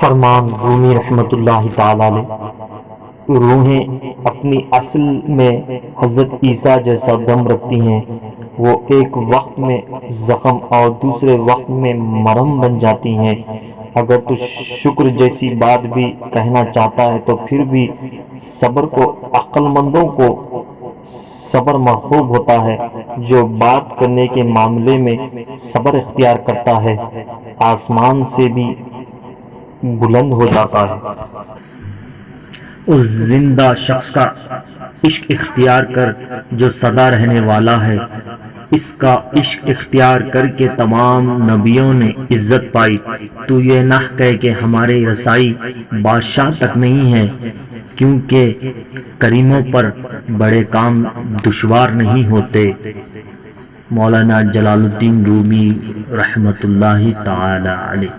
فرمان رومی رحمۃ اللہ تعالی علیہ، روحیں اپنی اصل میں حضرت عیسیٰ جیسا دم رکھتی ہیں، وہ ایک وقت میں زخم اور دوسرے وقت میں مرہم بن جاتی ہیں۔ اگر تو شکر جیسی بات بھی کہنا چاہتا ہے تو پھر بھی صبر کو عقل مندوں کو صبر محبوب ہوتا ہے۔ جو بات کرنے کے معاملے میں صبر اختیار کرتا ہے آسمان سے بھی بلند ہو جاتا ہے۔ اس زندہ شخص کا عشق اختیار کر جو سدا رہنے والا ہے، اس کا عشق اختیار کر کے تمام نبیوں نے عزت پائی۔ تو یہ نہ کہے کہ ہماری رسائی بادشاہ تک نہیں ہے، کیونکہ کریموں پر بڑے کام دشوار نہیں ہوتے۔ مولانا جلال الدین رومی رحمۃ اللہ تعالی علیہ۔